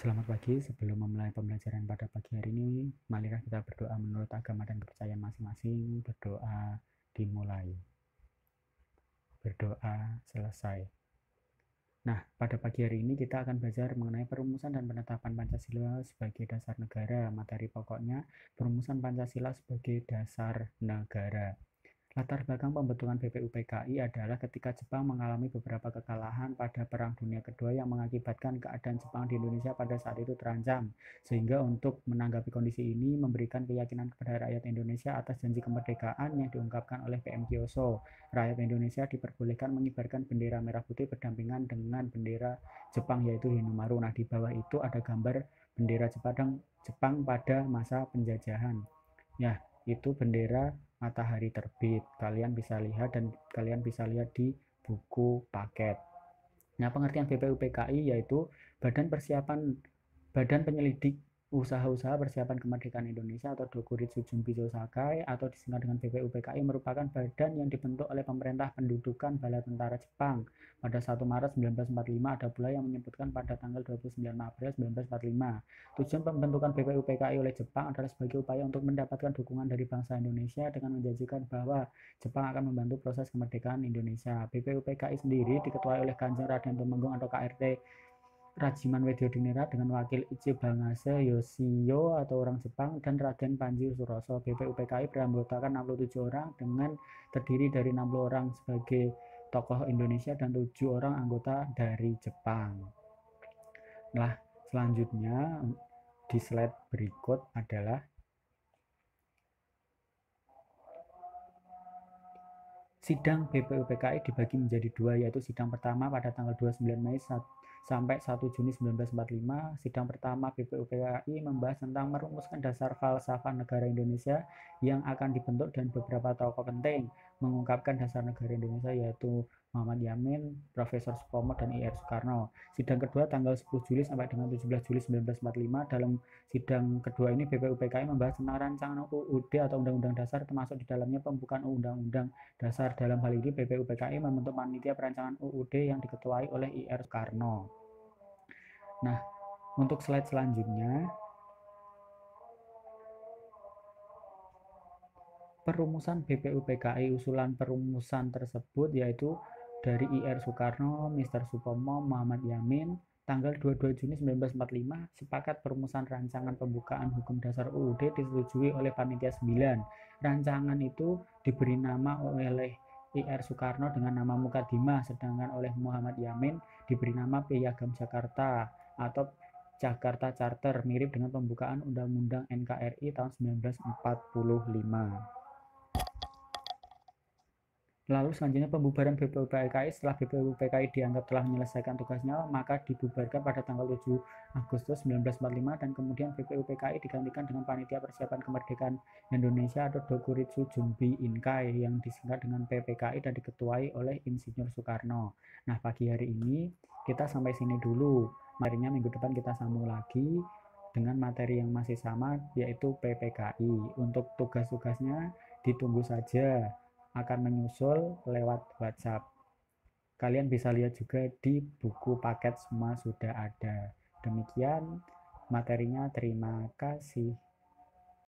Selamat pagi, sebelum memulai pembelajaran pada pagi hari ini, marilah kita berdoa menurut agama dan kepercayaan masing-masing. Berdoa dimulai, berdoa selesai. Nah, pada pagi hari ini kita akan belajar mengenai perumusan dan penetapan Pancasila sebagai dasar negara. Materi pokoknya, perumusan Pancasila sebagai dasar negara. Latar belakang pembentukan BPUPKI adalah ketika Jepang mengalami beberapa kekalahan pada Perang Dunia Kedua yang mengakibatkan keadaan Jepang di Indonesia pada saat itu terancam. Sehingga untuk menanggapi kondisi ini memberikan keyakinan kepada rakyat Indonesia atas janji kemerdekaan yang diungkapkan oleh PM Kyoso. Rakyat Indonesia diperbolehkan mengibarkan bendera merah putih berdampingan dengan bendera Jepang yaitu Hinomaru. Nah, di bawah itu ada gambar bendera Jepang pada masa penjajahan. Ya, itu bendera matahari terbit. Kalian bisa lihat dan kalian bisa lihat di buku paket. Nah, pengertian BPUPKI yaitu Badan Penyelidik Usaha-usaha Persiapan Kemerdekaan Indonesia atau Dokuritsu Junbizo Sakai atau disingkat dengan BPUPKI merupakan badan yang dibentuk oleh Pemerintah Pendudukan Bala Tentara Jepang pada 1 Maret 1945. Ada pula yang menyebutkan pada tanggal 29 April 1945. Tujuan pembentukan BPUPKI oleh Jepang adalah sebagai upaya untuk mendapatkan dukungan dari bangsa Indonesia dengan menjanjikan bahwa Jepang akan membantu proses kemerdekaan Indonesia. BPUPKI sendiri diketuai oleh Kanjeng Raden Tumenggung atau KRT Rajiman Weddiodiningrat dengan wakil Ichibangase Yoshio atau orang Jepang dan Raden Panji Suroso. BPUPKI beranggotakan 67 orang dengan terdiri dari 60 orang sebagai tokoh Indonesia dan 7 orang anggota dari Jepang. Nah, selanjutnya di slide berikut adalah sidang BPUPKI dibagi menjadi dua, yaitu sidang pertama pada tanggal 29 Mei sampai 1 Juni 1945. Sidang pertama BPUPKI membahas tentang merumuskan dasar falsafah negara Indonesia yang akan dibentuk dan beberapa tokoh penting mengungkapkan dasar negara Indonesia yaitu Muhammad Yamin, Profesor Supomo, dan I.R. Soekarno. Sidang kedua tanggal 10 Juli sampai dengan 17 Juli 1945. Dalam sidang kedua ini BPUPKI membahas tentang rancangan UUD atau Undang-Undang Dasar termasuk di dalamnya pembukaan Undang-Undang Dasar. Dalam hal ini BPUPKI membentuk panitia perancangan UUD yang diketuai oleh I.R. Soekarno. Nah, untuk slide selanjutnya, perumusan BPUPKI. Usulan perumusan tersebut yaitu dari I.R. Soekarno, Mr. Supomo, Muhammad Yamin, tanggal 22 Juni 1945, sepakat perumusan rancangan pembukaan hukum dasar UUD disetujui oleh Panitia 9. Rancangan itu diberi nama oleh I.R. Soekarno dengan nama Mukadimah, sedangkan oleh Muhammad Yamin diberi nama Piagam Jakarta atau Jakarta Charter, mirip dengan pembukaan Undang-Undang NKRI tahun 1945. Lalu selanjutnya pembubaran BPUPKI. Setelah BPUPKI dianggap telah menyelesaikan tugasnya, maka dibubarkan pada tanggal 7 Agustus 1945 dan kemudian BPUPKI digantikan dengan Panitia Persiapan Kemerdekaan Indonesia atau Dokuritsu Junbi Inkai yang disingkat dengan PPKI dan diketuai oleh Insinyur Soekarno. Nah, pagi hari ini kita sampai sini dulu. Materinya minggu depan kita sambung lagi dengan materi yang masih sama yaitu PPKI. Untuk tugas-tugasnya ditunggu saja, akan menyusul lewat WhatsApp. Kalian bisa lihat juga di buku paket semua sudah ada. Demikian materinya, terima kasih.